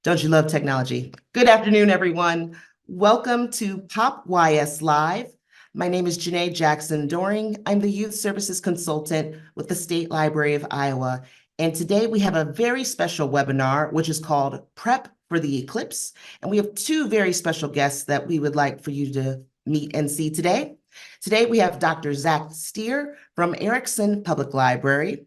Don't you love technology? Good afternoon, everyone. Welcome to Pop YS Live. My name is Janae Jackson-Doring. I'm the Youth Services Consultant with the State Library of Iowa. And today we have a very special webinar, which is called Prep for the Eclipse. And we have two very special guests that we would like for you to meet and see today. Today we have Dr. Zach Stier from Ericson Public Library.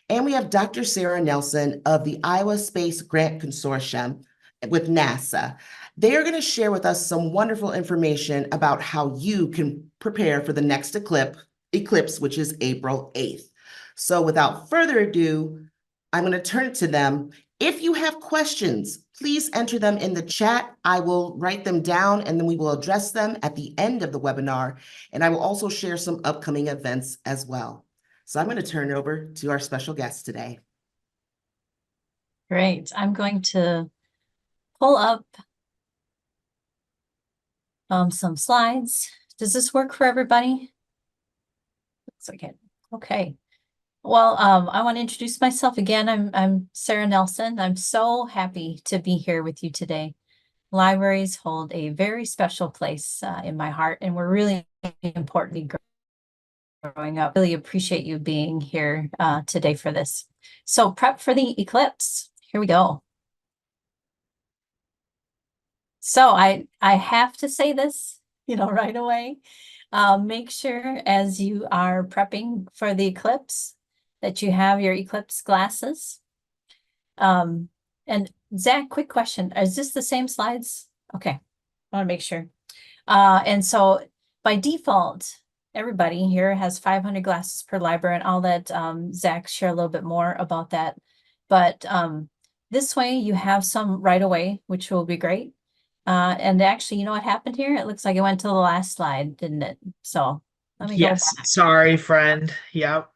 And we have Dr. Sara Nelson of the Iowa Space Grant Consortium with NASA. They are going to share with us some wonderful information about how you can prepare for the next eclipse, which is April 8th. So without further ado, I'm going to turn it to them. If you have questions, please enter them in the chat. I will write them down and then we will address them at the end of the webinar. And I will also share some upcoming events as well. So I'm going to turn it over to our special guest today. Great. I'm going to pull up some slides. Does this work for everybody? Looks like it. Okay. Well, I want to introduce myself again. I'm Sara Nelson. I'm so happy to be here with you today. Libraries hold a very special place in my heart, and we're really important growing up. Really appreciate you being here today for this. So prep for the eclipse. Here we go. So I have to say this, right away. Make sure as you are prepping for the eclipse that you have your eclipse glasses. And Zach, quick question. Is this the same slides? Okay, I want to make sure. And so by default, everybody here has 500 glasses per library, and I'll let Zach share a little bit more about that. But this way you have some right away, which will be great. And actually, you know what happened here? It looks like it went to the last slide, didn't it? So let me go back. Sorry, friend. Yep.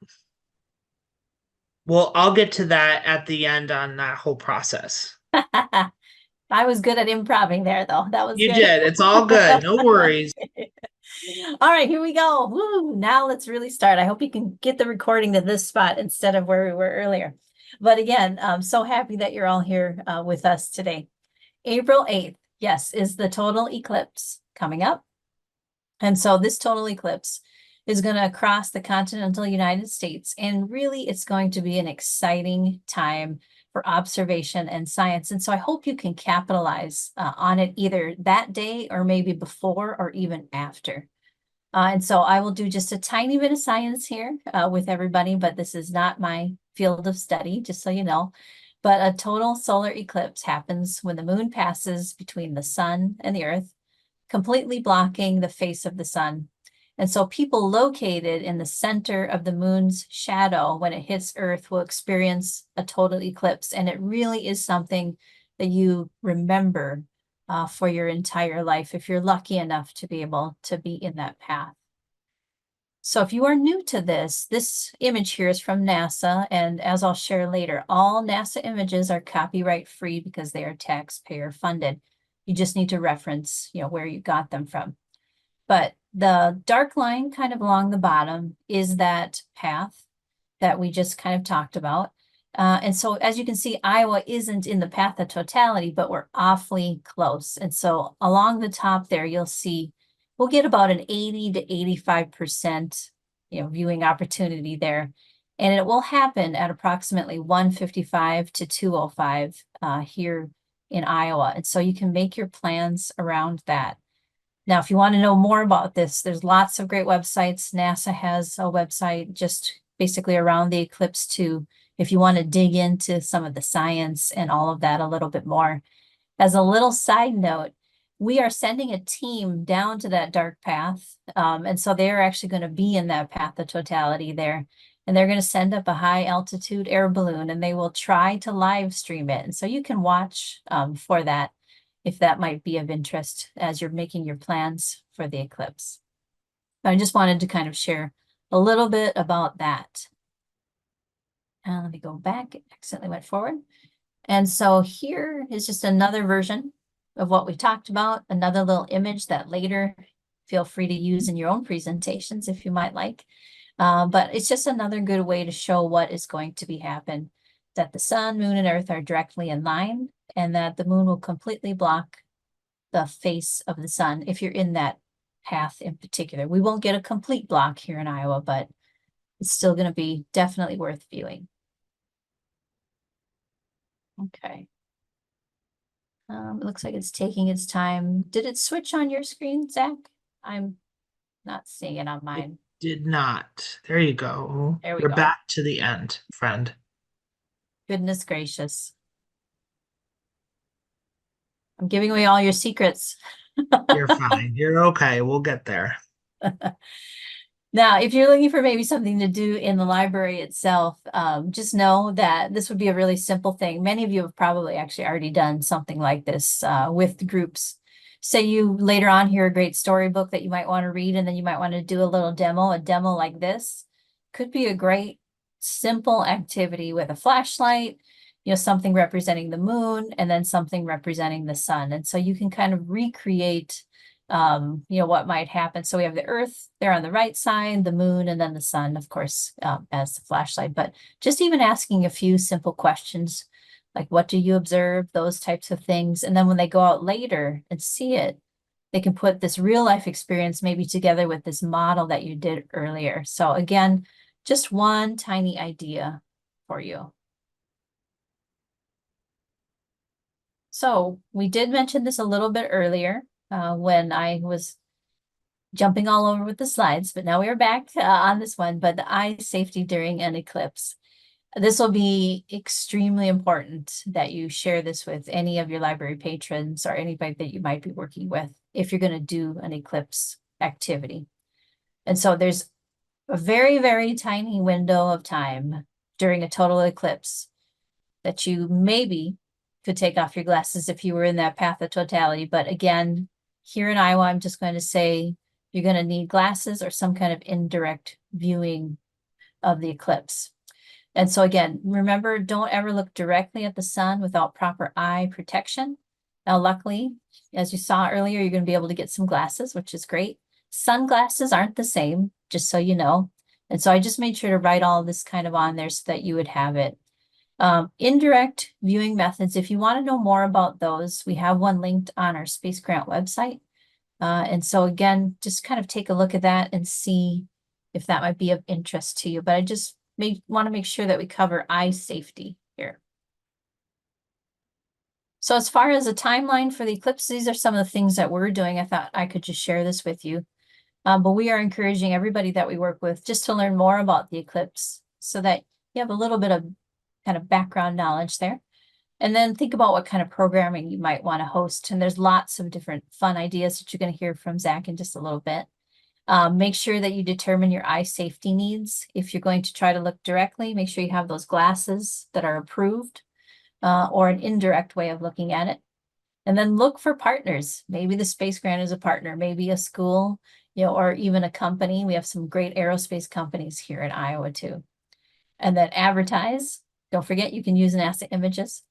Well, I'll get to that at the end on that whole process. I was good at improvising there, though. That was You good. did. It's all good. No worries. All right, here we go. Woo, now let's really start. I hope you can get the recording to this spot instead of where we were earlier. But again, I'm so happy that you're all here with us today. April 8th, yes, is the total eclipse coming up. And so this total eclipse is going to cross the continental United States. And really, it's going to be an exciting time for observation and science. And so I hope you can capitalize on it either that day or maybe before or even after. And so I will do just a tiny bit of science here with everybody, but this is not my field of study, just so you know. But a total solar eclipse happens when the moon passes between the sun and the earth, completely blocking the face of the sun. And so people located in the center of the moon's shadow when it hits Earth will experience a total eclipse. And it really is something that you remember for your entire life if you're lucky enough to be able to be in that path. So if you are new to this image here is from NASA. And as I'll share later, all NASA images are copyright free because they are taxpayer funded. You just need to reference, where you got them from. But the dark line kind of along the bottom is that path that we just kind of talked about. And so as you can see, Iowa isn't in the path of totality, but we're awfully close. And so along the top there, you'll see we'll get about an 80 to 85% viewing opportunity there. And it will happen at approximately 1:55 to 2:05 here in Iowa. And so you can make your plans around that. Now, if you want to know more about this, there's lots of great websites. NASA has a website just basically around the eclipse too, if you want to dig into some of the science and all of that a little bit more. As a little side note, we are sending a team down to that dark path. And so they're actually going to be in that path of totality there. And they're going to send up a high altitude air balloon and they will try to live stream it. And so you can watch for that, if that might be of interest as you're making your plans for the eclipse. I just wanted to kind of share a little bit about that. Let me go back. It accidentally went forward. And so here is just another version of what we talked about, another little image that later feel free to use in your own presentations if you might like. But it's just another good way to show what is going to be happen, that the sun, moon, and earth are directly in line. and that the moon will completely block the face of the sun if you're in that path in particular. We won't get a complete block here in Iowa, but it's still going to be definitely worth viewing. Okay. It looks like it's taking its time. Did it switch on your screen, Zach? I'm not seeing it on mine. Did not. There you go. There we You're go. back to the end, friend. Goodness gracious. I'm giving away all your secrets. You're fine. You're okay. We'll get there. Now, if you're looking for maybe something to do in the library itself, just know that this would be a really simple thing. Many of you have probably actually already done something like this with groups. Say you later on hear a great storybook that you might want to read, and then you might want to do a little demo. A demo like this could be a great simple activity with a flashlight, something representing the moon, and then something representing the sun. And so you can kind of recreate what might happen. So we have the Earth there on the right side, the moon, and then the sun, of course, as the flashlight. But just even asking a few simple questions, like what do you observe, those types of things. And then when they go out later and see it, they can put this real life experience maybe together with this model that you did earlier. So again, just one tiny idea for you. So we did mention this a little bit earlier when I was jumping all over with the slides, but now we are back on this one, but the eye safety during an eclipse. This will be extremely important that you share this with any of your library patrons or anybody that you might be working with if you're going to do an eclipse activity. And so there's a very, very tiny window of time during a total eclipse that you maybe could take off your glasses if you were in that path of totality. But again, here in Iowa, I'm just going to say you're going to need glasses or some kind of indirect viewing of the eclipse. And so again, remember, don't ever look directly at the sun without proper eye protection. Now, luckily, as you saw earlier, you're going to be able to get some glasses, which is great. Sunglasses aren't the same, just so you know. And so I just made sure to write all this kind of on there so that you would have it. Indirect viewing methods, if you want to know more about those, we have one linked on our Space Grant website. And so again, just kind of take a look at that and see if that might be of interest to you. But I just want to make sure that we cover eye safety here. So as far as a timeline for the eclipse, these are some of the things that we're doing. I thought I could just share this with you. But we are encouraging everybody that we work with just to learn more about the eclipse so that you have a little bit of kind of background knowledge there. And then think about what kind of programming you might want to host. And there's lots of different fun ideas that you're going to hear from Zach in just a little bit. Make sure that you determine your eye safety needs. If you're going to try to look directly, make sure you have those glasses that are approved or an indirect way of looking at it. And then look for partners. Maybe the Space Grant is a partner, maybe a school, or even a company. We have some great aerospace companies here in Iowa too. And then advertise. Don't forget, you can use NASA images,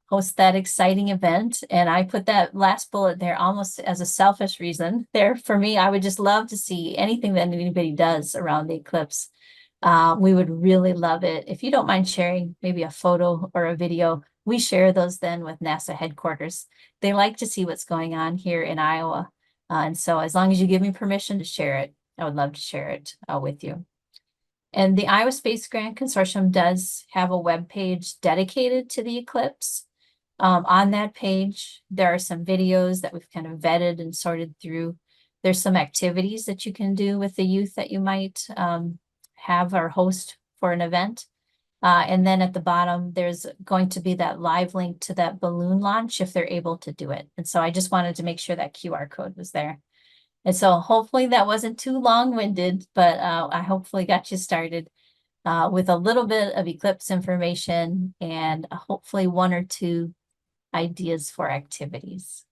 host that exciting event. And I put that last bullet there almost as a selfish reason there for me. I would just love to see anything that anybody does around the eclipse. We would really love it. If you don't mind sharing maybe a photo or a video, we share those then with NASA headquarters. They like to see what's going on here in Iowa. And so as long as you give me permission to share it, I would love to share it with you. And the Iowa Space Grant Consortium does have a web page dedicated to the eclipse. On that page, there are some videos that we've kind of vetted and sorted through. There's some activities that you can do with the youth that you might have or host for an event. And then at the bottom, there's going to be that live link to that balloon launch if they're able to do it. And so I just wanted to make sure that QR code was there. And so hopefully that wasn't too long-winded, but I hopefully got you started with a little bit of eclipse information and hopefully one or two ideas for activities.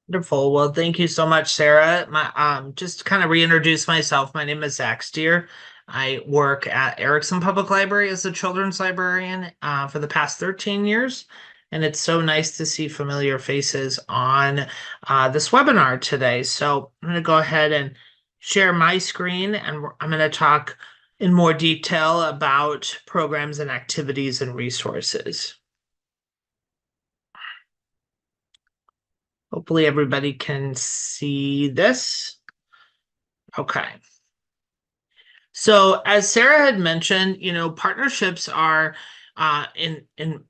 Wonderful. Well, thank you so much, Sarah. Just to kind of reintroduce myself, my name is Zach Stier. I work at Ericson Public Library as a children's librarian for the past 13 years. And it's so nice to see familiar faces on this webinar today. So I'm going to go ahead and share my screen, and I'm going to talk in more detail about programs and activities and resources. Hopefully everybody can see this. Okay. So as Sara had mentioned, partnerships are in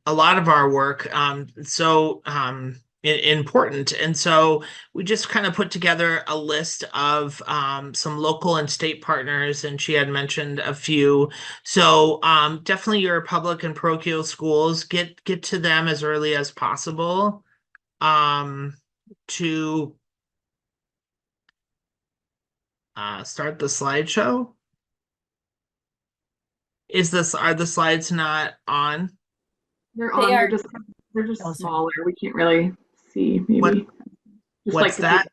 a lot of our work important. And so we just kind of put together a list of some local and state partners, and she had mentioned a few. So definitely your public and parochial schools, get to them as early as possible to start the slideshow. Are the slides not on? They're They on. are. They're just Oh, sorry. smaller. We can't really see. Maybe What- just what's like that?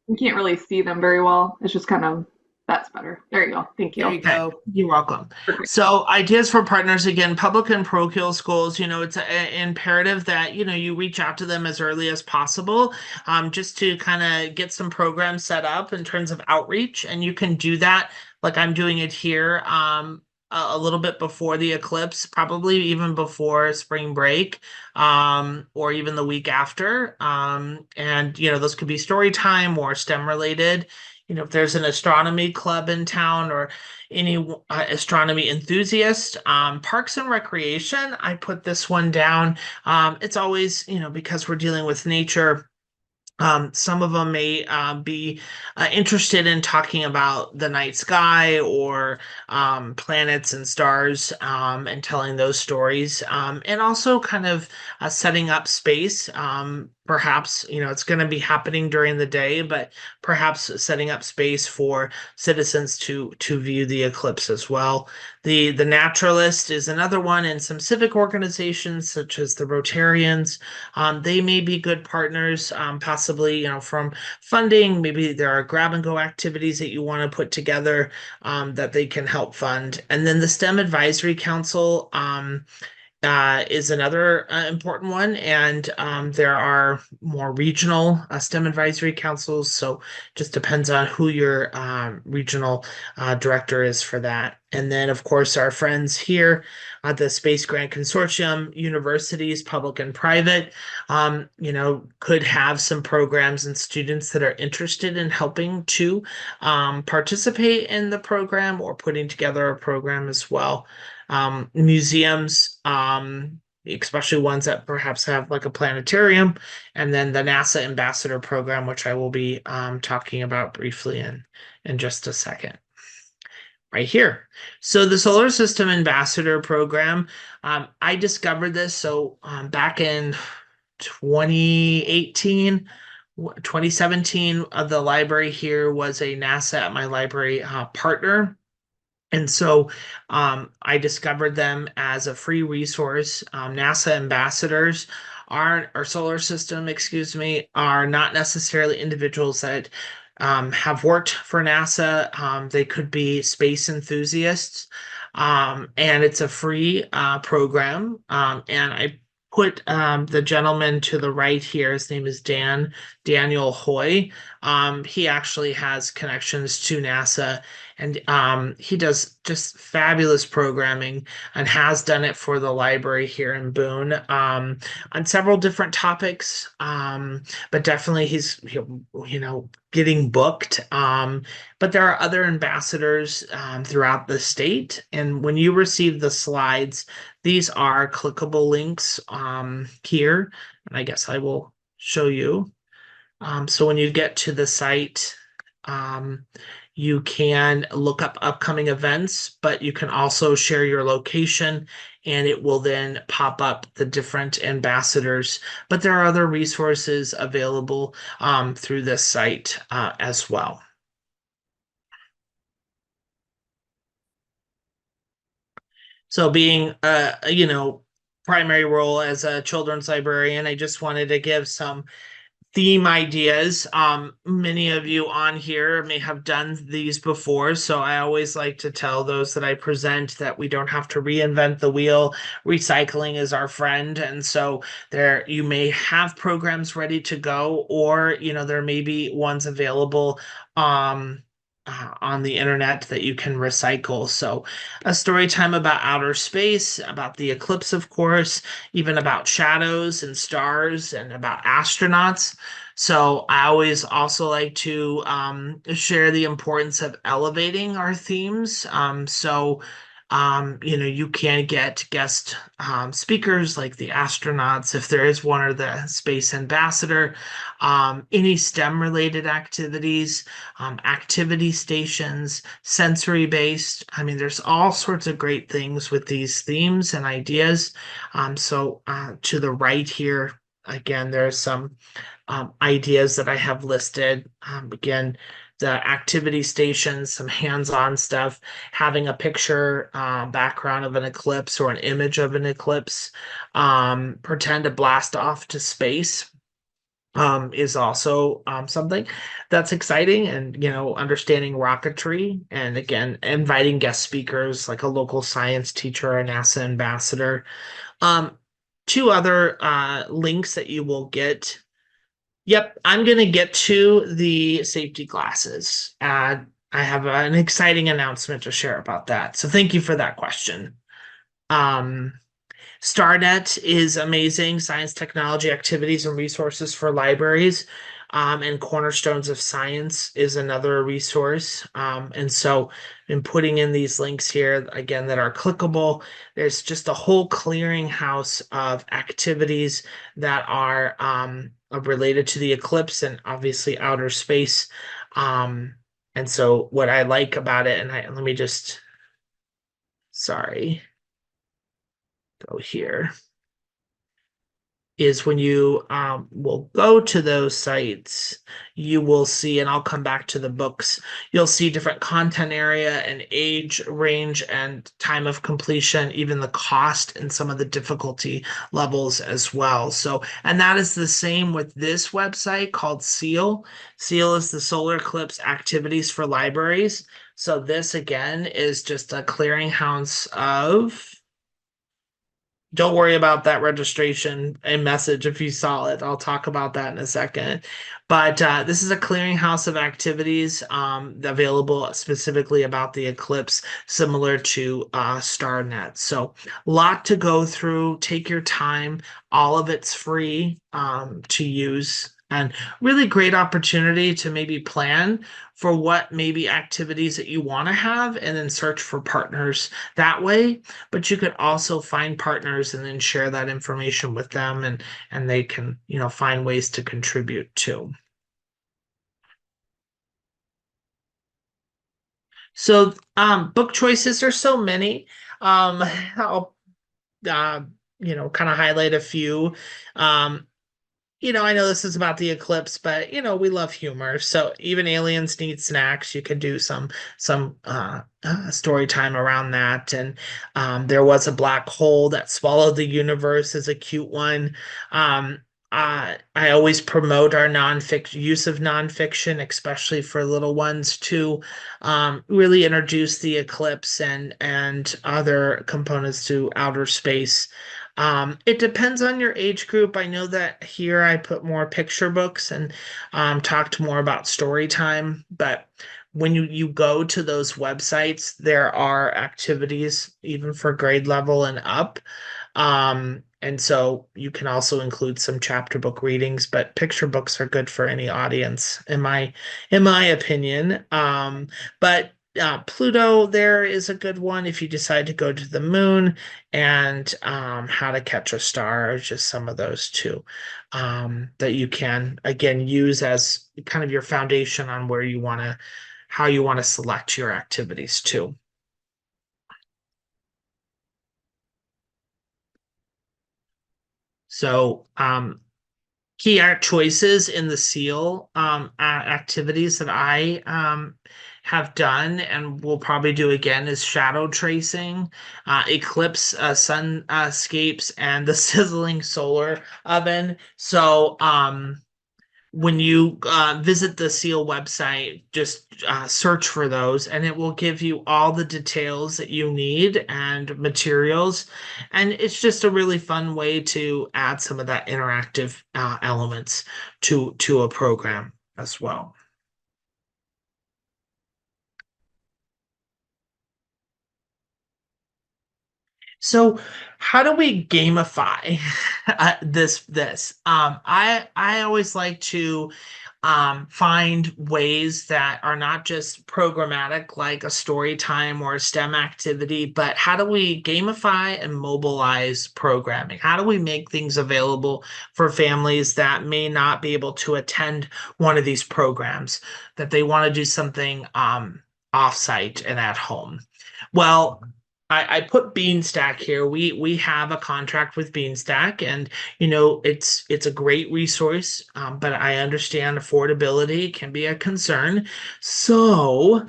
we can't really see them very well. It's just kind of that's better. There you go. Thank you. There you go. You're welcome. Perfect. So ideas for partners, again, public and parochial schools, it's imperative that, you reach out to them as early as possible, just to kind of get some programs set up in terms of outreach. And you can do that like I'm doing it here, a little bit before the eclipse, probably even before spring break, or even the week after. And, those could be story time or STEM related. If there's an astronomy club in town or any astronomy enthusiast, parks and recreation, I put this one down. It's always, because we're dealing with nature, some of them may be interested in talking about the night sky or planets and stars, and telling those stories, and also kind of setting up space. Perhaps, it's going to be happening during the day, but perhaps setting up space for citizens to view the eclipse as well. The Naturalist is another one, and some civic organizations such as the Rotarians. They may be good partners, possibly, from funding. Maybe there are grab and go activities that you want to put together that they can help fund. And then the STEM Advisory Council is another important one, and there are more regional STEM advisory councils, so just depends on who your regional director is for that. And then, of course, our friends here at the Space Grant Consortium, universities, public and private, could have some programs and students that are interested in helping to participate in the program or putting together a program as well. Museums, especially ones that perhaps have like a planetarium, and then the NASA Ambassador Program, which I will be talking about briefly in just a second. Right here. So the Solar System Ambassador Program, I discovered this back in 2017, the library here was a NASA at my library partner. And so I discovered them as a free resource. NASA ambassadors our solar system, are not necessarily individuals that have worked for NASA. They could be space enthusiasts. And it's a free program. And I put the gentleman to the right here. His name is Daniel Hoy. He actually has connections to NASA, and he does just fabulous programming and has done it for the library here in Boone on several different topics. But definitely he's getting booked. But there are other ambassadors throughout the state, and when you receive the slides, these are clickable links here, and I guess I will show you. So when you get to the site, you can look up upcoming events, but you can also share your location, and it will then pop up the different ambassadors. But there are other resources available through this site as well. So being primary role as a children's librarian, I just wanted to give some theme ideas. Many of you on here may have done these before, so I always like to tell those that I present that we don't have to reinvent the wheel. Recycling is our friend, and so you may have programs ready to go, or there may be ones available on the internet that you can recycle. So a story time about outer space, about the eclipse, of course, even about shadows and stars and about astronauts. So I always also like to share the importance of elevating our themes. You can get guest speakers like the astronauts, if there is one, or the space ambassador, any STEM related activities, activity stations, sensory based. I mean, there's all sorts of great things with these themes and ideas. To the right here, again, there's some ideas that I have listed. Again, the activity stations, some hands-on stuff, having a picture background of an eclipse or an image of an eclipse, pretend to blast off to space is also something that's exciting. And, understanding rocketry, and again, inviting guest speakers like a local science teacher or a NASA ambassador. Two other links that you will get. Yep, I'm going to get to the safety glasses. I have an exciting announcement to share about that. So thank you for that question. StarNet is amazing. Science, technology, activities, and resources for libraries. And Cornerstones of Science is another resource. And so in putting in these links here, again, that are clickable, there's just a whole clearinghouse of activities that are related to the eclipse and obviously outer space. And so what I like about it, and let me just, go here, is when you will go to those sites, you will see, and I'll come back to the books, you'll see different content area and age range and time of completion, even the cost and some of the difficulty levels as well. So, and that is the same with this website called SEAL. SEAL is the Solar Eclipse Activities for Libraries. So this, again, is just a clearinghouse of... Don't worry about that registration and message if you saw it. I'll talk about that in a second. But this is a clearinghouse of activities available specifically about the eclipse, similar to StarNet. So a lot to go through. Take your time. All of it's free to use. And really great opportunity to maybe plan for what maybe activities that you want to have, and then search for partners that way. But you could also find partners and then share that information with them, and they can, find ways to contribute too. So book choices are so many. I'll kind of highlight a few. I know this is about the eclipse, but we love humor. So even aliens need snacks. You could do some story time around that. And there was a black hole that swallowed the universe is a cute one. I always promote our use of nonfiction, especially for little ones, to really introduce the eclipse and other components to outer space. It depends on your age group. I know that here I put more picture books and talked more about story time, but when you go to those websites, there are activities even for grade level and up. And so you can also include some chapter book readings, but picture books are good for any audience, in my opinion. But Pluto there is a good one if you decide to go to the moon, and How to Catch a Star are just some of those two that you can, again, use as kind of your foundation on how you want to select your activities too. So key art choices in the SEAL activities that I have done and will probably do again is shadow tracing, eclipse, sunscapes, and the sizzling solar oven. So when you visit the SEAL website, just search for those, and it will give you all the details that you need and materials. And it's just a really fun way to add some of that interactive elements to a program as well. So how do we gamify this? I always like to find ways that are not just programmatic, like a story time or a STEM activity, but how do we gamify and mobilize programming? How do we make things available for families that may not be able to attend one of these programs, that they want to do something offsite and at home? Well, I put Beanstack here. We have a contract with Beanstack, and it's a great resource, but I understand affordability can be a concern. So,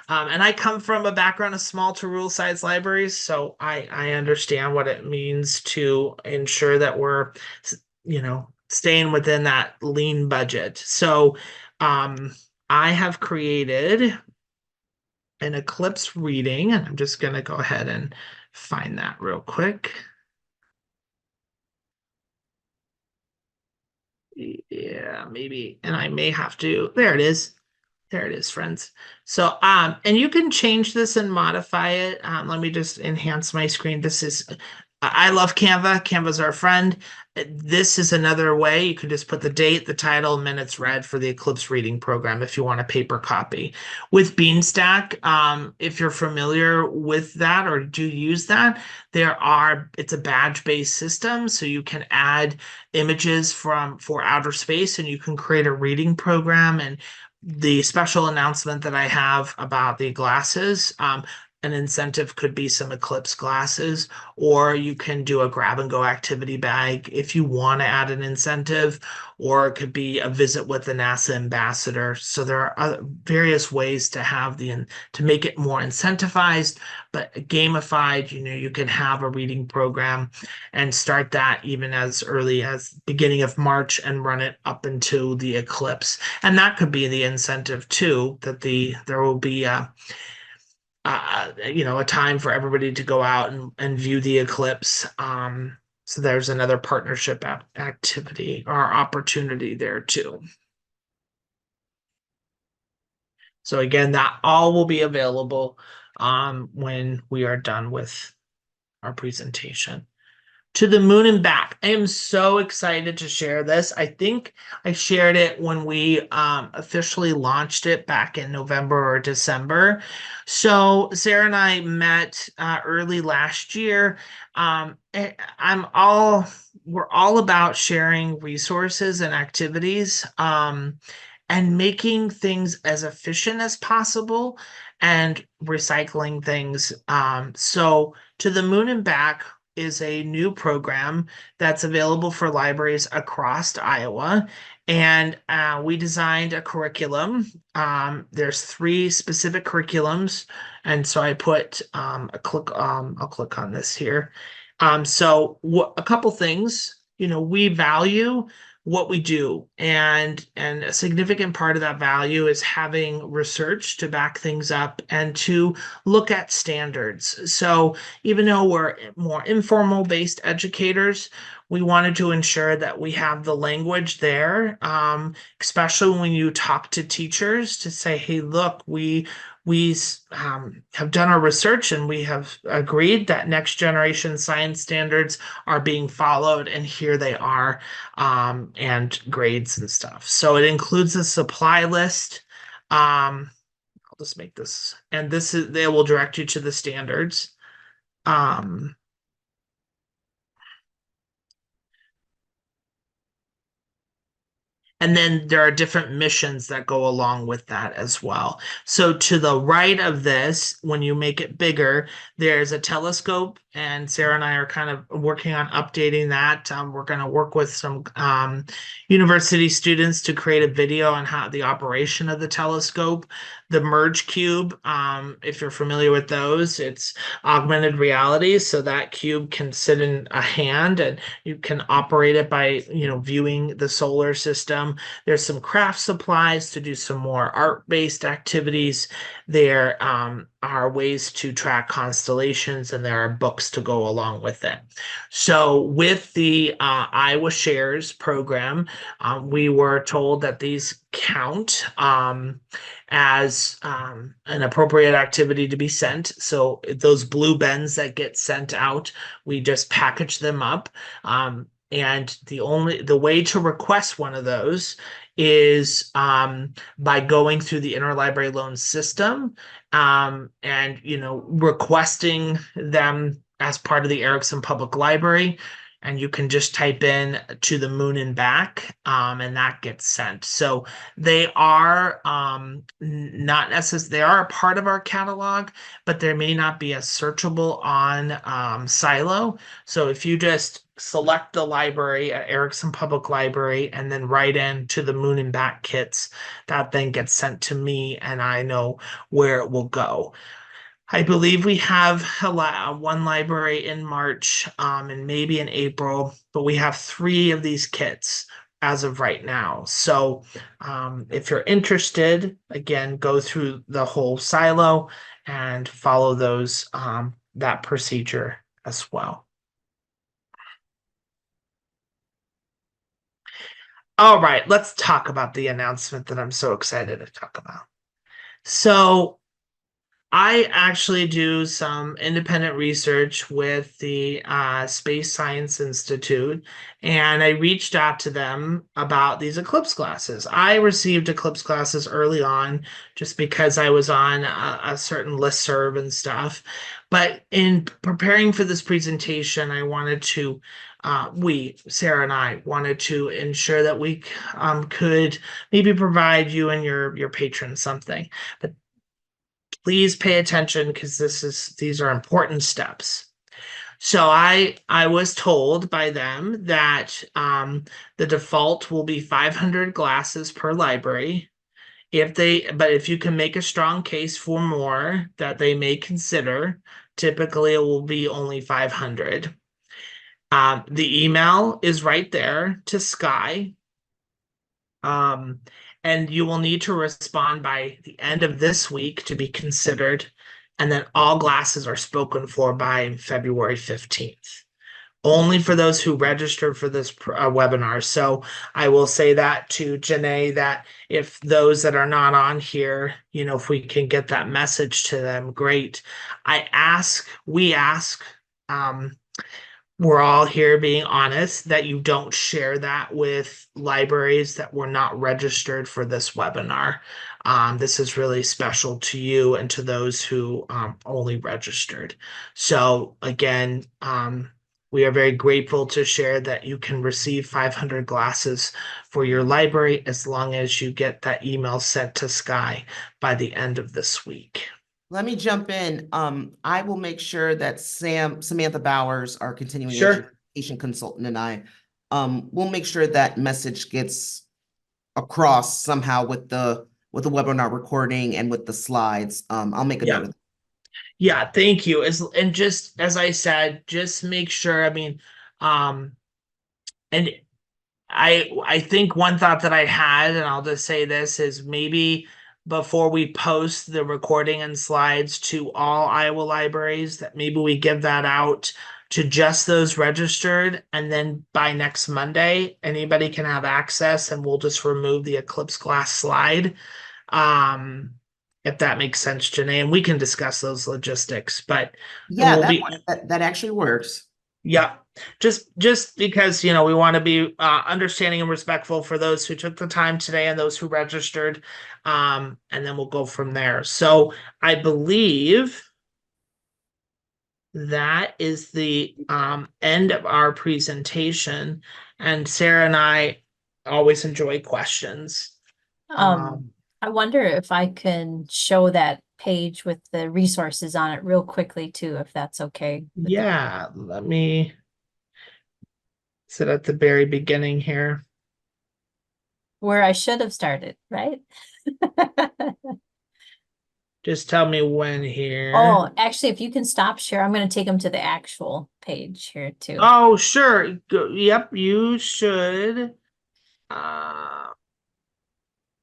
and I come from a background of small to rural size libraries, so I understand what it means to ensure that we're staying within that lean budget. So, I have created an Eclipse reading, and I'm just going to go ahead and find that real quick. Yeah, maybe, and I may have to, there it is. There it is, friends. So, and you can change this and modify it. Let me just enhance my screen. I love Canva. Canva's our friend. This is another way. You can just put the date, the title, minutes read for the Eclipse reading program if you want a paper copy. With Beanstack, if you're familiar with that or do use that, it's a badge-based system, so you can add images for outer space, and you can create a reading program. And the special announcement that I have about the glasses, an incentive could be some Eclipse glasses, or you can do a grab and go activity bag if you want to add an incentive, or it could be a visit with the NASA ambassador. So there are various ways to have to make it more incentivized, but gamified. You can have a reading program and start that even as early as beginning of March and run it up into the Eclipse. And that could be the incentive too, that there will be a time for everybody to go out and view the eclipse. So there's another partnership activity or opportunity there too. So again, that all will be available when we are done with our presentation. To the moon and back. I am so excited to share this. I think I shared it when we officially launched it back in November or December. So Sara and I met early last year. We're all about sharing resources and activities and making things as efficient as possible and recycling things. So To the Moon and Back is a new program that's available for libraries across Iowa. And we designed a curriculum. There's 3 specific curriculums. And so I put I'll click on this here. A couple things, we value what we do, and a significant part of that value is having research to back things up and to look at standards. So even though we're more informal based educators, we wanted to ensure that we have the language there, especially when you talk to teachers, to say, hey, look, we have done our research and we have agreed that next generation science standards are being followed, and here they are, and grades and stuff. So it includes a supply list. I'll just make this, and they will direct you to the standards. And then there are different missions that go along with that as well. So to the right of this, when you make it bigger, there's a telescope, and Sara and I are kind of working on updating that. We're going to work with some university students to create a video on how the operation of the telescope. The Merge Cube, if you're familiar with those, it's augmented reality. So that cube can sit in a hand, and you can operate it by, viewing the solar system. There's some craft supplies to do some more art-based activities there. are ways to track constellations, and there are books to go along with it. So with the Iowa Shares program, we were told that these count as an appropriate activity to be sent. So those blue bends that get sent out, we just package them up. And the way to request one of those is by going through the interlibrary loan system, and requesting them as part of the Ericson Public Library. And you can just type in "to the moon and back," and that gets sent. So they are not necessarily, they are a part of our catalog, but they may not be as searchable on Silo. So if you just select the library at Ericson Public Library and then write in "to the moon and back" kits, that then gets sent to me and I know where it will go. I believe we have one library in March and maybe in April, but we have 3 of these kits as of right now. So if you're interested, again, go through the whole Silo and follow that procedure as well. All right, let's talk about the announcement that I'm so excited to talk about. So I actually do some independent research with the Space Science Institute, and I reached out to them about these Eclipse classes. I received Eclipse classes early on just because I was on a certain listserv and stuff. But in preparing for this presentation, I wanted to, Sara and I, wanted to ensure that we could maybe provide you and your patrons something. But please pay attention because these are important steps. So I was told by them that the default will be 500 glasses per library. But if you can make a strong case for more that they may consider, typically it will be only 500. The email is right there to Sky. And you will need to respond by the end of this week to be considered. And then all glasses are spoken for by February 15th. Only for those who registered for this webinar. So I will say that to Janae, that if those that are not on here, if we can get that message to them, great. We ask, we're all here being honest, that you don't share that with libraries that were not registered for this webinar. This is really special to you and to those who only registered. So again, we are very grateful to share that you can receive 500 glasses for your library as long as you get that email sent to Sky by the end of this week. Let me jump in. I will make sure that Samantha Bowers, our continuing Sure. education consultant, and I will make sure that message gets across somehow with the webinar recording and with the slides. I'll make a note of that. Yeah, thank you. And just as I said, just make sure, and I think one thought that I had, and I'll just say this, is maybe before we post the recording and slides to all Iowa libraries, that maybe we give that out to just those registered, and then by next Monday, anybody can have access, and we'll just remove the Eclipse class slide. If that makes sense, Janae, and we can discuss those logistics, but yeah, that actually works. Yeah, just because, we want to be understanding and respectful for those who took the time today and those who registered, and then we'll go from there. So I believe that is the end of our presentation, and Sara and I always enjoy questions. I wonder if I can show that page with the resources on it real quickly too, if that's okay. Yeah, let me sit at the very beginning here. Where I should have started, right? Just tell me when here. Oh, actually, if you can stop share, I'm going to take them to the actual page here too. Oh, sure. Yep, you should.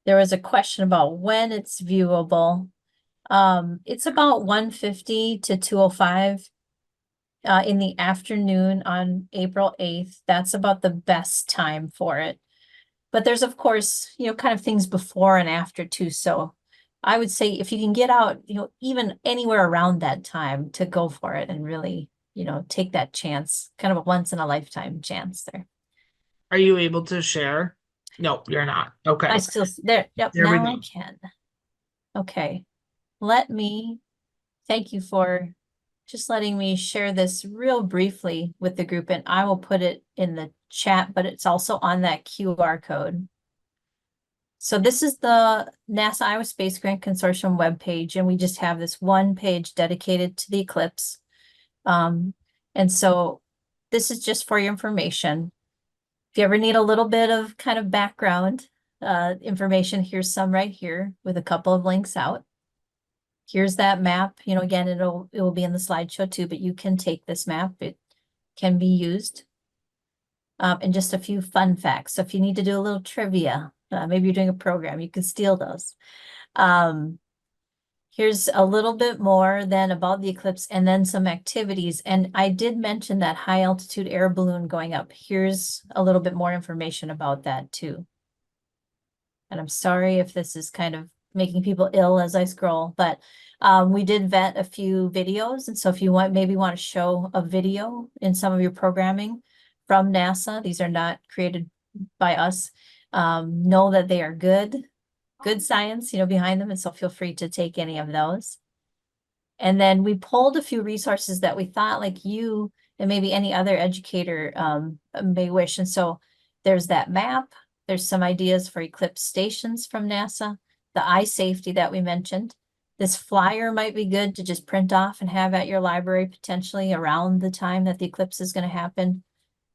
There was a question about when it's viewable. It's about 1:50 to 2:05 in the afternoon on April 8th. That's about the best time for it. But there's, of course, kind of things before and after too. So I would say if you can get out, even anywhere around that time, to go for it and really, take that chance, kind of a once in a lifetime chance there. Are you able to share? No, you're not. Okay. I still, there, yep, There we now I go. can. Okay, thank you for just letting me share this real briefly with the group, and I will put it in the chat, but it's also on that QR code. So this is the NASA Iowa Space Grant Consortium webpage, and we just have this one page dedicated to the Eclipse. And so this is just for your information. If you ever need a little bit of kind of background information, here's some right here with a couple of links out. Here's that map. Again, it will be in the slideshow too, but you can take this map. It can be used. And just a few fun facts. So if you need to do a little trivia, maybe you're doing a program, you can steal those. Here's a little bit more then about the eclipse and then some activities. And I did mention that high altitude air balloon going up. Here's a little bit more information about that too. And I'm sorry if this is kind of making people ill as I scroll, but we did vet a few videos. And so if you maybe want to show a video in some of your programming from NASA, these are not created by us, know that they are good science, behind them. And so feel free to take any of those. And then we pulled a few resources that we thought like you and maybe any other educator may wish. And so there's that map. There's some ideas for Eclipse stations from NASA, the eye safety that we mentioned. This flyer might be good to just print off and have at your library potentially around the time that the eclipse is going to happen.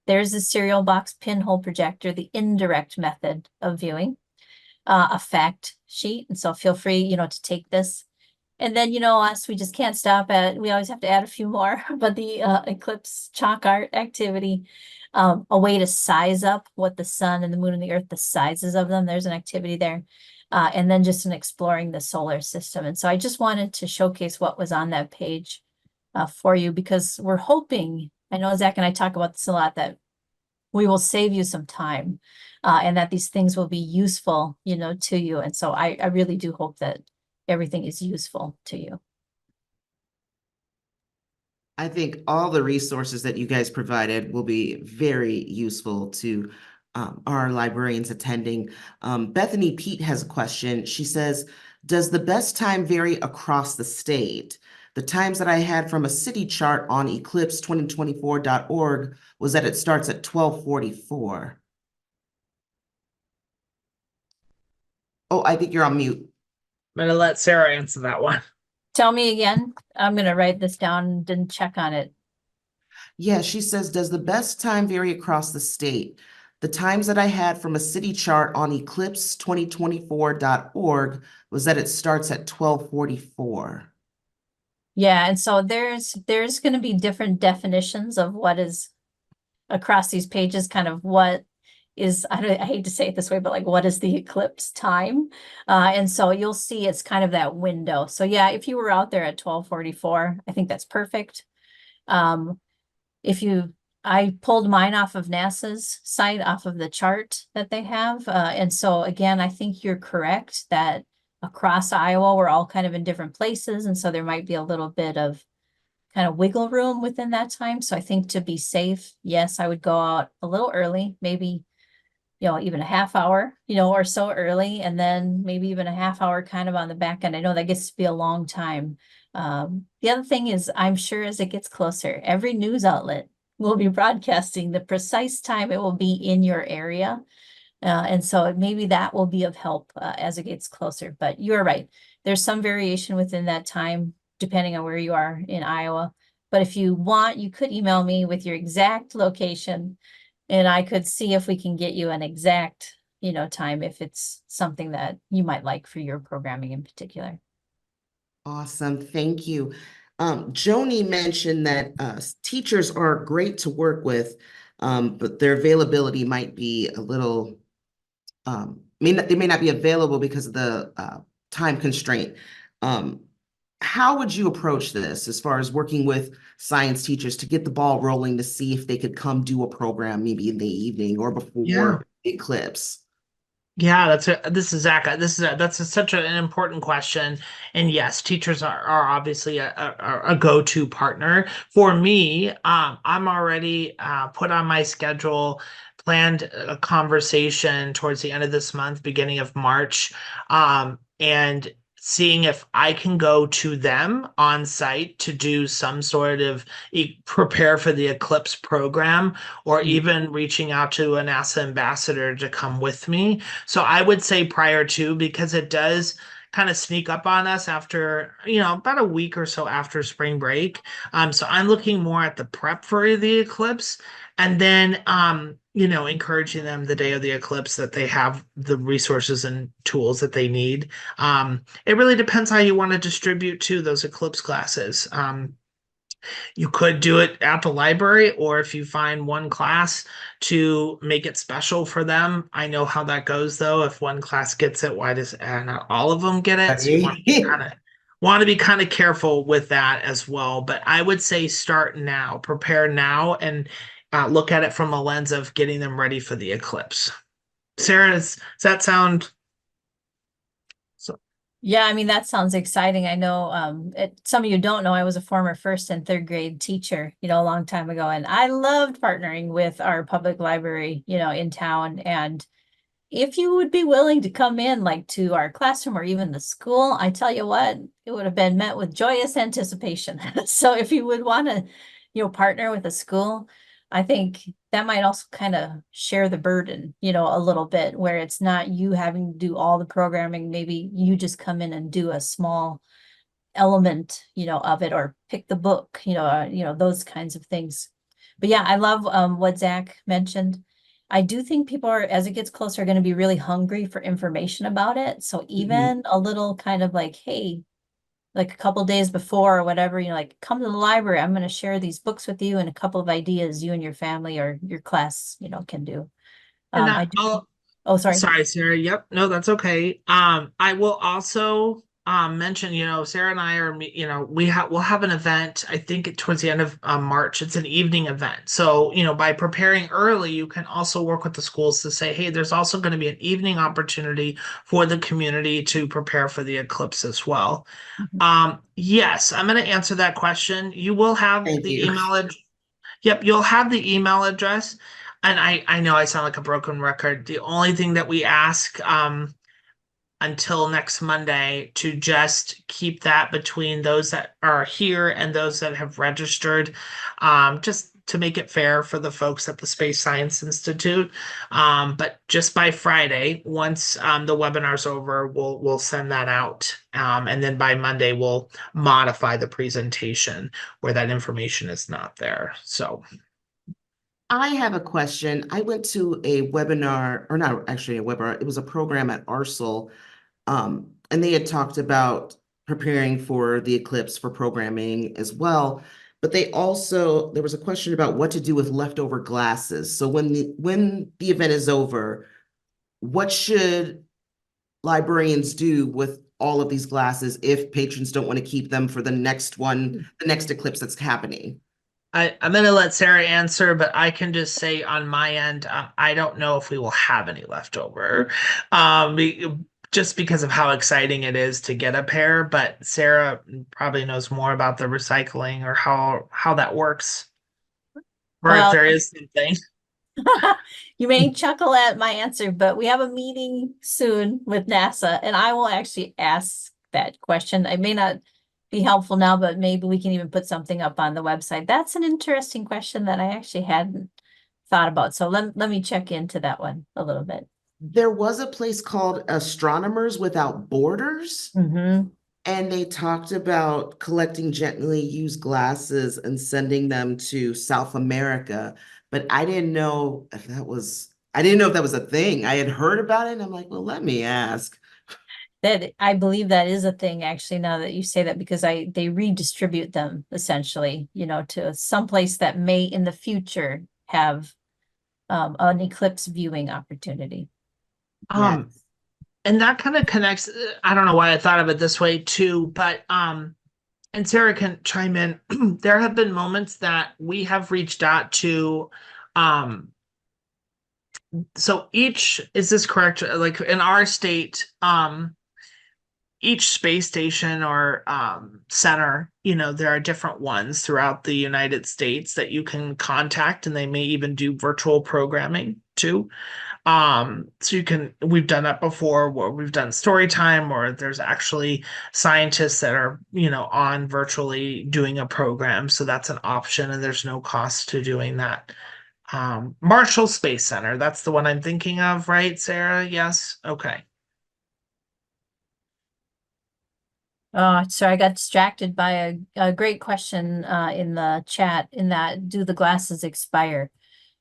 There's the serial box pinhole projector, the indirect method of viewing, a fact sheet. And so feel free, to take this. And then, us, we just can't stop we always have to add a few more, but the Eclipse chalk art activity, a way to size up what the sun and the moon and the earth, the sizes of them. There's an activity there. And then just in exploring the solar system. And so I just wanted to showcase what was on that page for you, because we're hoping, I know Zach and I talk about this a lot, that we will save you some time and that these things will be useful, to you. And so I really do hope that everything is useful to you. I think all the resources that you guys provided will be very useful to our librarians attending. Bethany Pete has a question. She says, does the best time vary across the state? The times that I had from a city chart on eclipse2024.org was that it starts at 12:44. Oh, I think you're on mute. I'm gonna let Sara answer that one. Tell me again. I'm going to write this down, didn't check on it. Yeah, she says, does the best time vary across the state? The times that I had from a city chart on eclipse2024.org was that it starts at 12:44. Yeah, and so there's going to be different definitions of what is across these pages, kind of what is, I hate to say it this way, but like what is the eclipse time? And so you'll see it's kind of that window. So yeah, if you were out there at 12:44, I think that's perfect. I pulled mine off of NASA's site, off of the chart that they have. And so again, I think you're correct that across Iowa, we're all kind of in different places. And so there might be a little bit of kind of wiggle room within that time. So I think to be safe, yes, I would go out a little early, maybe, even a half hour, or so early, and then maybe even a half hour kind of on the back end. I know that gets to be a long time. The other thing is, I'm sure as it gets closer, every news outlet will be broadcasting the precise time it will be in your area. And so maybe that will be of help as it gets closer. But you're right. There's some variation within that time, depending on where you are in Iowa. But if you want, you could email me with your exact location, and I could see if we can get you an exact, time if it's something that you might like for your programming in particular. Awesome, thank you. Joni mentioned that teachers are great to work with, but their availability might be a little, they may not be available because of the time constraint. how would you approach this as far as working with science teachers to get the ball rolling to see if they could come do a program maybe in the evening or Yeah. before Eclipse? Yeah, this is Zach. Such an important question. And yes, teachers are obviously a go-to partner. For me, I'm already put on my schedule, planned a conversation towards the end of this month, beginning of March, and seeing if I can go to them on site to do some sort of prepare for the Eclipse program, or even reaching out to a NASA ambassador to come with me. So I would say prior to, because it does kind of sneak up on us after, about a week or so after spring break. So I'm looking more at the prep for the eclipse, and then, encouraging them the day of the eclipse that they have the resources and tools that they need. It really depends how you want to distribute to those eclipse classes. You could do it at the library, or if you find one class to make it special for them. I know how that goes though. If one class gets it, why does not all of them get it? So you want to be kind of careful with that as well. But I would say start now, prepare now, and look at it from a lens of getting them ready for the eclipse. Sarah, does that sound? Yeah, I mean, that sounds exciting. I know, some of you don't know, I was a former first and third grade teacher, a long time ago, and I loved partnering with our public library, in town. And if you would be willing to come in like to our classroom or even the school, I tell you what, it would have been met with joyous anticipation. So if you would want to, partner with a school, I think that might also kind of share the burden, a little bit, where it's not you having to do all the programming. Maybe you just come in and do a small element, of it, or pick the book, those kinds of things. But yeah, I love what Zach mentioned. I do think people are, as it gets closer, going to be really hungry for information about it. So even a little kind of like, hey, like a couple days before or whatever, like come to the library. I'm going to share these books with you and a couple of ideas you and your family or your class, can do. I do. Oh, sorry. Sorry, Sarah. Yep. No, that's okay. I will also mention, Sarah and I are, we'll have an event, I think towards the end of March. It's an evening event. So, by preparing early, you can also work with the schools to say, hey, there's also going to be an evening opportunity for the community to prepare for the eclipse as well. Yes, I'm going to answer that question. You will have the email. Yep, you'll have the email address. And I know I sound like a broken record. The only thing that we ask until next Monday to just keep that between those that are here and those that have registered, just to make it fair for the folks at the Space Science Institute. But just by Friday, once the webinar's over, we'll send that out. And then by Monday, we'll modify the presentation where that information is not there. So I have a question. I went to a webinar, or not actually a webinar, it was a program at Arcel, and they had talked about preparing for the eclipse for programming as well. But there was a question about what to do with leftover glasses. So when the event is over, what should librarians do with all of these glasses if patrons don't want to keep them for the next eclipse that's happening? I'm going to let Sarah answer, but I can just say on my end, I don't know if we will have any left over, just because of how exciting it is to get a pair. But Sarah probably knows more about the recycling or how that works, or if there is something. You may chuckle at my answer, but we have a meeting soon with NASA, and I will actually ask that question. I may not be helpful now, but maybe we can even put something up on the website. That's an interesting question that I actually hadn't thought about. So let me check into that one a little bit. There was a place called Astronomers Without Borders, and they talked about collecting gently used glasses and sending them to South America. But I didn't know if that was a thing. I had heard about it, and I'm like, well, let me ask. That I believe that is a thing, actually, now that you say that, because they redistribute them essentially, to someplace that may in the future have an eclipse viewing opportunity. And that kind of connects. I don't know why I thought of it this way too, but And Sarah can chime in. There have been moments that we have reached out to, so is this correct? Like in our state, each space station or center, there are different ones throughout the United States that you can contact, and they may even do virtual programming too. So we've done that before where we've done story time, or there's actually scientists that are, on virtually doing a program. So that's an option, and there's no cost to doing that. Marshall Space Center, that's the one I'm thinking of, right, Sarah? Yes. Okay. So I got distracted by a great question in the chat, in that, do the glasses expire?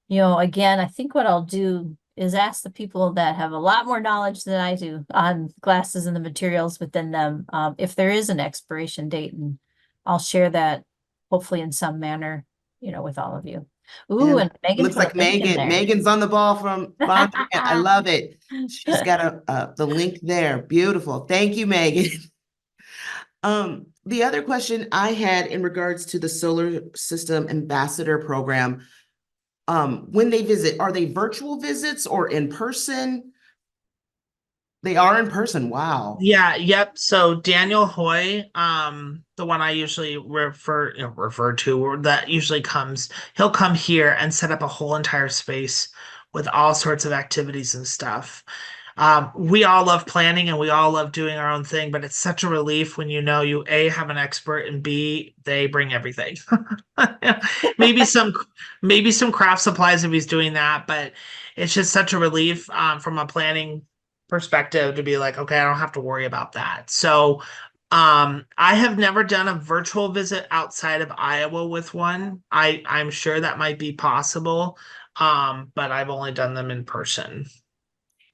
Again, I think what I'll do is ask the people that have a lot more knowledge than I do on glasses and the materials within them, if there is an expiration date, and I'll share that hopefully in some manner, with all of you. Ooh, and Megan looks put a like link in there. Megan's on the ball from Bondurant. I love it. She's got the link there. Beautiful. Thank you, Megan. The other question I had in regards to the Solar System Ambassador Program, when they visit, are they virtual visits or in person? They are in person. Wow. Yeah, yep. So Daniel Hoy, the one I usually refer to, or that usually he'll come here and set up a whole entire space with all sorts of activities and stuff. We all love planning and we all love doing our own thing, but it's such a relief when you A, have an expert, and B, they bring everything. maybe some craft supplies if he's doing that, but it's just such a relief from a planning perspective to be like, okay, I don't have to worry about that. So I have never done a virtual visit outside of Iowa with one. I'm sure that might be possible, but I've only done them in person.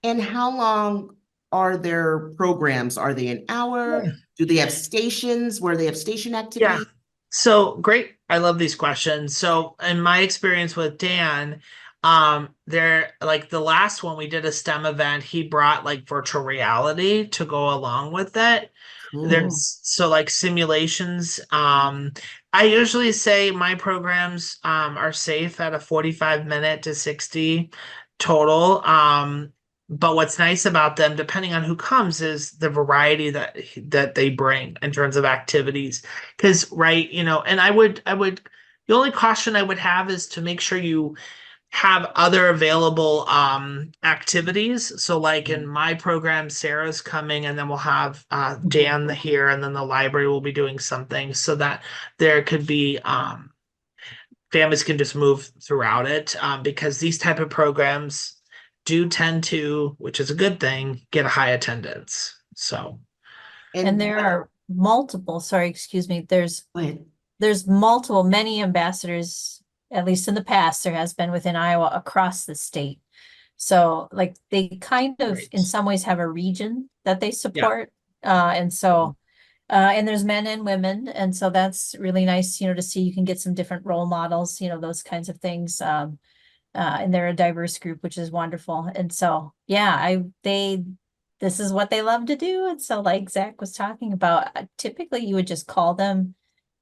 And how long are their programs? Are they an hour? Yeah. Do they have stations where they have station activities? Yeah. So great. I love these questions. So in my experience with Dan, there, like the last one, we did a STEM event. He brought like virtual reality to go along with it. Cool. There's like simulations. I usually say my programs are safe at a 45-minute to 60 total. But what's nice about them, depending on who comes, is the variety that they bring in terms of activities. Because, right, and I would the only caution I would have is to make sure you have other available activities. So like in my program, Sarah's coming, and then we'll have Dan here, and then the library will be doing something, so that there could be families can just move throughout it, because these type of programs do tend to, which is a good thing, get a high attendance. So, and there are multiple, sorry, excuse me, there's many ambassadors, at least in the past, there has been within Iowa across the state. So like they kind of in some ways have a region that they support. And so and there's men and women, and so that's really nice, to see. You can get some different role models, those kinds of things. And they're a diverse group, which is wonderful. And so, yeah, this is what they love to do. And so like Zach was talking about, typically you would just call them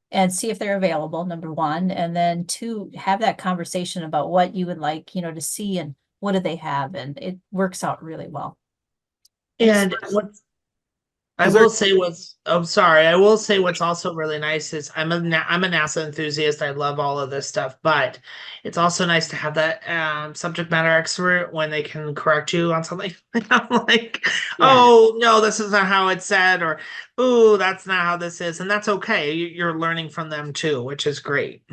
and see if they're available, number one, and then two, have that conversation about what you would like, to see and what do they have. And it works out really well. And I will say what's also really nice is I'm a NASA enthusiast. I love all of this stuff, but it's also nice to have that subject matter expert when they can correct you on something. I'm like, oh no, this isn't how it's said, or oh, that's not how this is, and that's okay. You're learning from them too, which is great.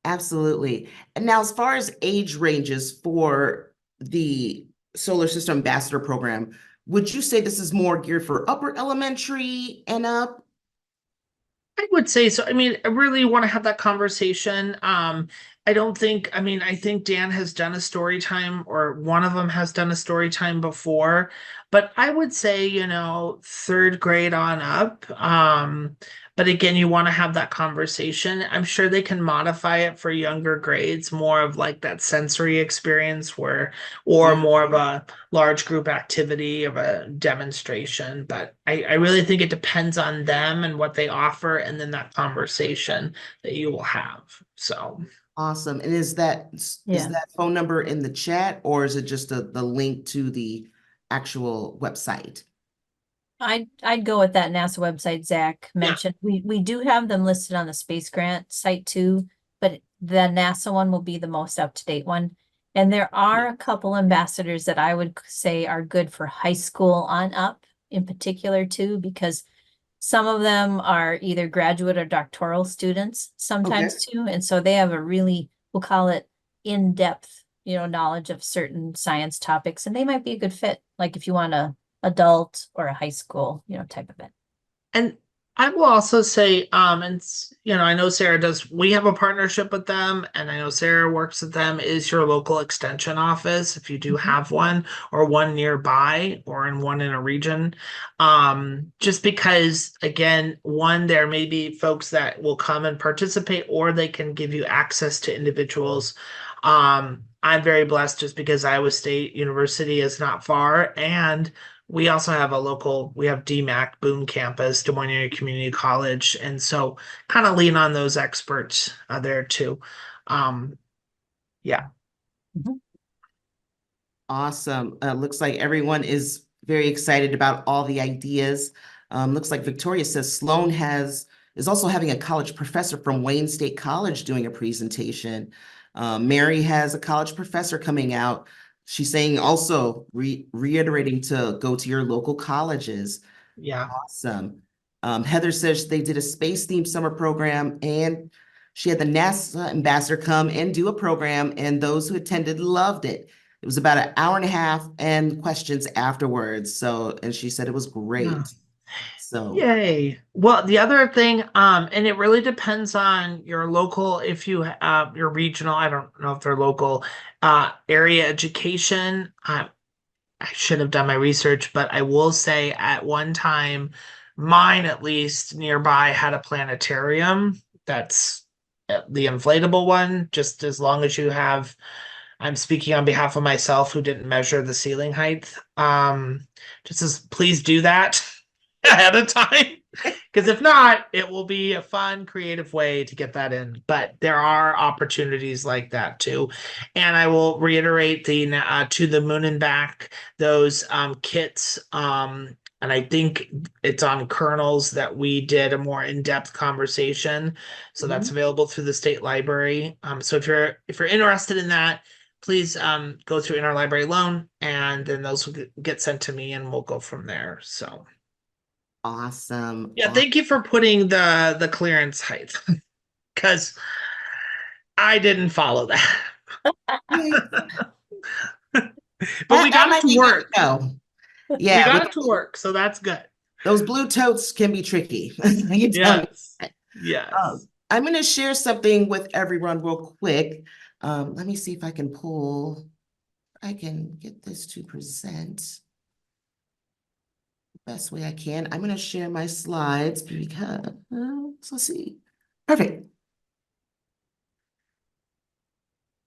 Absolutely. And now, as far as age ranges for the Solar System Ambassador Program, would you say this is more geared for upper elementary and up? I would say so. I mean, I really want to have that conversation. I don't think, I mean, I think Dan has done a story time, or one of them has done a story time before, but I would say, you know, third grade on up. But again, you want to have that conversation. I'm sure they can modify it for younger grades, more of like that sensory experience where, or more of a large group activity of a demonstration. But I really think it depends on them and what they offer, and then that conversation that you will have. So. Awesome. And is that phone number in the chat, or is it just the link to the actual website? I'd go with that NASA website Zach mentioned. We do have them listed on the Space Grant site too, but the NASA one will be the most up-to-date one. And there are a couple ambassadors that I would say are good for high school on up in particular too, because some of them are either graduate or doctoral students sometimes too. And so they have a really, we'll call it in-depth, you know, knowledge of certain science topics, and they might be a good fit. Like if you want a adult or a high school, you know, type of it. And I will also say, and you know, I know Sarah does, we have a partnership with them, and I know Sarah works with them, is your local extension office, if you do have one, or one nearby, or in one in a region. Just because, again, one, there may be folks that will come and participate, or they can give you access to individuals. I'm very blessed just because Iowa State University is not far, and we also have we have DMAC, Boone Campus, Des Moines Area Community College. And so kind of lean on those experts there too. Yeah. Awesome. Looks like everyone is very excited about all the ideas. Looks like Victoria says Sloan is also having a college professor from Wayne State College doing a presentation. Mary has a college professor coming out. She's saying also reiterating to go to your local colleges. Yeah. Awesome. Heather says they did a space-themed summer program, and she had the NASA ambassador come and do a program, and those who attended loved it. It was about an hour and a half and questions afterwards. So, and she said it was great. Yeah. So yay. Well, the other thing, and it really depends on your local, if you have your regional, I don't know if they're local, area education. I should have done my research, but I will say at one time, mine at least nearby had a planetarium. That's the inflatable one, just as long as you have, I'm speaking on behalf of myself who didn't measure the ceiling height. Just as please do that ahead of time, because if not, it will be a fun, creative way to get that in. But there are opportunities like that too. And I will reiterate the To the Moon and Back, those kits. And I think it's on Kernels that we did a more in-depth conversation. So that's available through the state library. So if you're interested in that, please go through Interlibrary Loan, and then those will get sent to me, and we'll go from there. So. awesome. Yeah, thank you for putting the clearance height, because I didn't follow that. But we got it to work. Yeah, we got it to work, so that's good. Those blue totes can be tricky. Yes. Yes. I'm going to share something with everyone real quick. Let me see if I can get this to present the best way I can. I'm going to share my slides because, let's see. Perfect.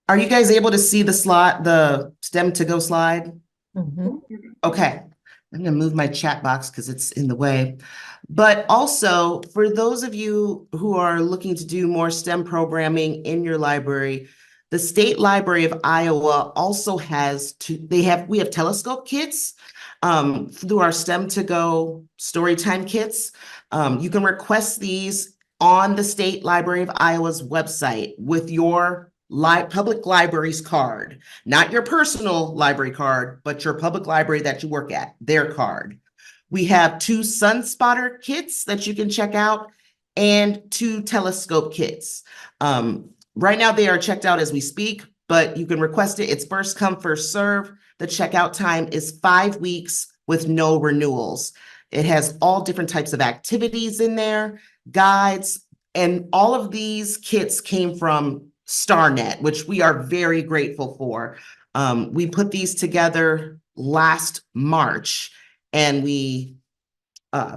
Are you guys able to see the STEM to go slide? Okay. I'm going to move my chat box because it's in the way. But also, for those of you who are looking to do more STEM programming in your library, the State Library of Iowa also has we have telescope kits through our STEM to Go Storytime kits. You can request these on the State Library of Iowa's website with your public library's card, not your personal library card, but your public library that you work at, their card. We have 2 sun spotter kits that you can check out and 2 telescope kits. Right now they are checked out as we speak, but you can request it. It's first come, first serve. The checkout time is 5 weeks with no renewals. It has all different types of activities in there, guides, and all of these kits came from StarNet, which we are very grateful for. We put these together last March, and we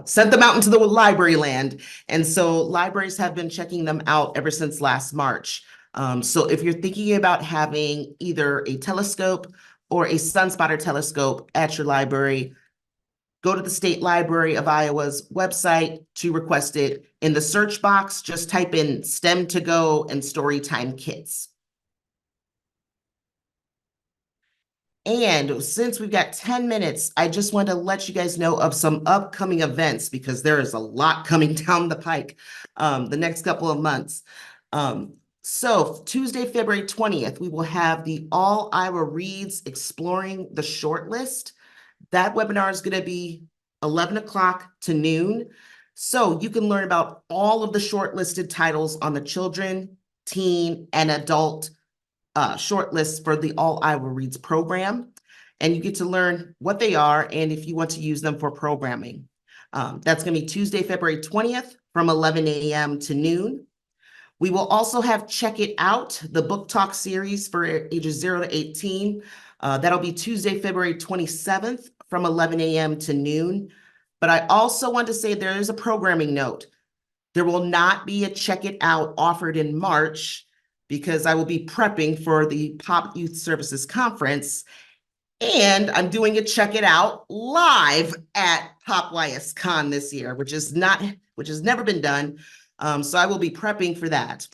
sent them out into the library land. And so libraries have been checking them out ever since last March. So if you're thinking about having either a telescope or a sunspotter telescope at your library, go to the State Library of Iowa's website to request it. In the search box, just type in STEM to Go and Storytime Kits. And since we've got 10 minutes, I just want to let you guys know of some upcoming events because there is a lot coming down the pike the next couple of months. So Tuesday, February 20th, we will have the All Iowa Reads Exploring the Shortlist. That webinar is going to be 11 o'clock to noon. So you can learn about all of the shortlisted titles on the children, teen, and adult shortlists for the All Iowa Reads program. And you get to learn what they are and if you want to use them for programming. That's going to be Tuesday, February 20th from 11 a.m. to noon. We will also have Check It Out, the book talk series for ages 0 to 18. That'll be Tuesday, February 27th from 11 a.m. to noon. But I also want to say there is a programming note. There will not be a Check It Out offered in March because I will be prepping for the Pop Youth Services Conference. And I'm doing a Check It Out live at Pop YSCon this year, which has never been done. So I will be prepping for that.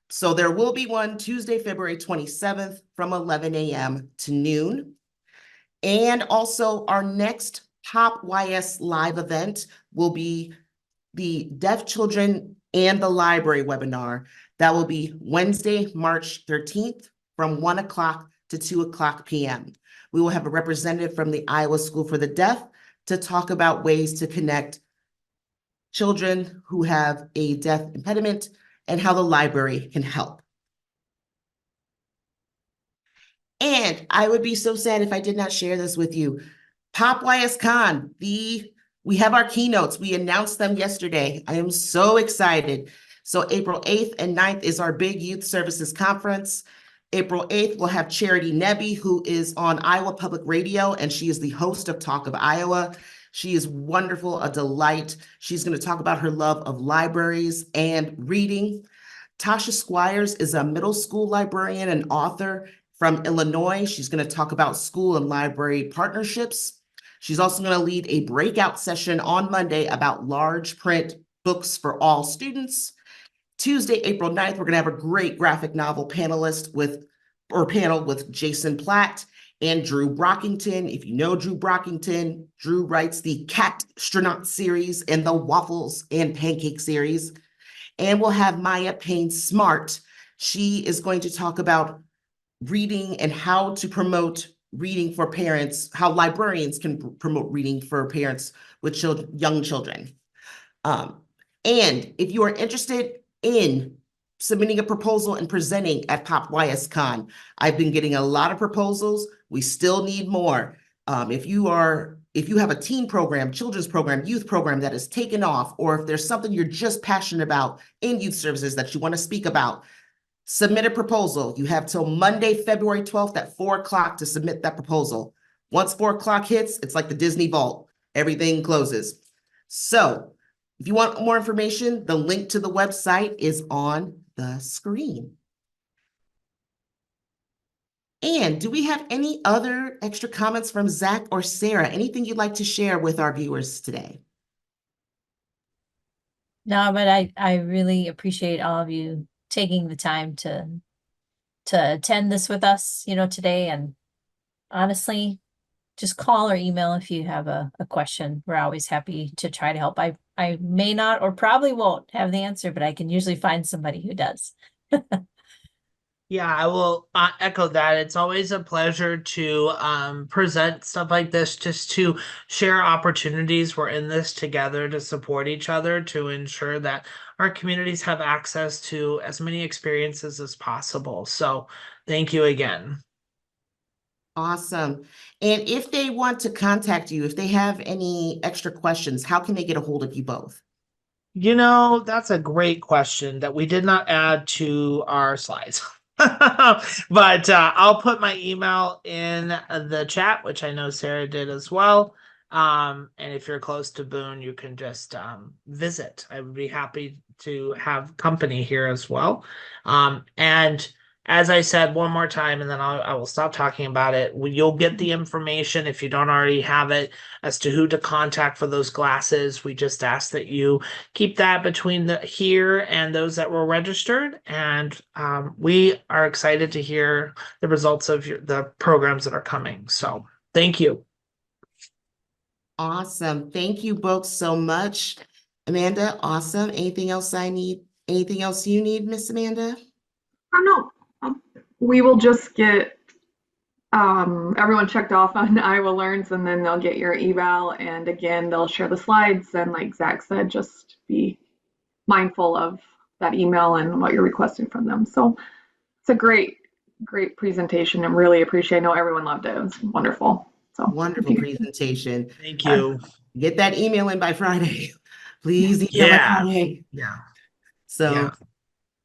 So there will be one Tuesday, February 27th from 11 a.m. to noon. And also our next Pop YS live event will be the Deaf Children and the Library webinar. That will be Wednesday, March 13th from 1 o'clock to 2 o'clock p.m. We will have a representative from the Iowa School for the Deaf to talk about ways to connect children who have a deaf impediment and how the library can help. And I would be so sad if I did not share this with you. Pop YSCon, we have our keynotes. We announced them yesterday. I am so excited. So April 8th and 9th is our big youth services conference. April 8th, we'll have Charity Nebby, who is on Iowa Public Radio, and she is the host of Talk of Iowa. She is wonderful, a delight. She's going to talk about her love of libraries and reading. Tasha Squires is a middle school librarian and author from Illinois. She's going to talk about school and library partnerships. She's also going to lead a breakout session on Monday about large print books for all students. Tuesday, April 9th, we're going to have a great graphic novel panel with Jason Platt and Drew Brockington. If you know Drew Brockington, Drew writes the Cat Astronaut series and the Waffles and Pancake series. And we'll have Maya Payne Smart. She is going to talk about reading and how to promote reading for parents, how librarians can promote reading for parents with young children. And if you are interested in submitting a proposal and presenting at Pop YSCon, I've been getting a lot of proposals. We still need more. If you have a teen program, children's program, youth program that has taken off, or if there's something you're just passionate about in youth services that you want to speak about, submit a proposal. You have till Monday, February 12th at 4 o'clock to submit that proposal. Once 4 o'clock hits, it's like the Disney vault. Everything closes. So if you want more information, the link to the website is on the screen. And do we have any other extra comments from Zach or Sarah? Anything you'd like to share with our viewers today? No, but I really appreciate all of you taking the time to attend this with us, today. And honestly, just call or email if you have a question. We're always happy to try to help. I may not or probably won't have the answer, but I can usually find somebody who does. Yeah, I will echo that. It's always a pleasure to present stuff like this, just to share opportunities. We're in this together to support each other, to ensure that our communities have access to as many experiences as possible. So thank you again. Awesome. And if they want to contact you, if they have any extra questions, how can they get a hold of you both? That's a great question that we did not add to our slides. But I'll put my email in the chat, which I know Sarah did as well. And if you're close to Boone, you can just visit. I would be happy to have company here as well. And as I said one more time, and then I will stop talking about it. You'll get the information if you don't already have it as to who to contact for those glasses. We just ask that you keep that between the here and those that were registered. And we are excited to hear the results of the programs that are coming. So thank you. Awesome. Thank you both so much. Amanda, awesome. Anything else I need? Anything else you need, Miss Amanda? Oh, no. We will just get everyone checked off on Iowa Learns, and then they'll get your eval. And again, they'll share the slides. And like Zach said, just be mindful of that email and what you're requesting from them. So it's a great presentation, and really appreciate. I know everyone loved it. It was wonderful. So Wonderful presentation. Thank you. Get that email in by Friday. Please email by Yeah. Friday. Yeah. So, Yeah.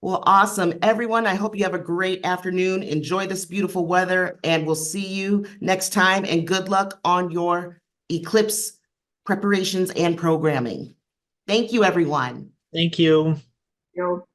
well, awesome. Everyone, I hope you have a great afternoon. Enjoy this beautiful weather, and we'll see you next time. And good luck on your Eclipse preparations and programming. Thank you, everyone. Thank you. you know,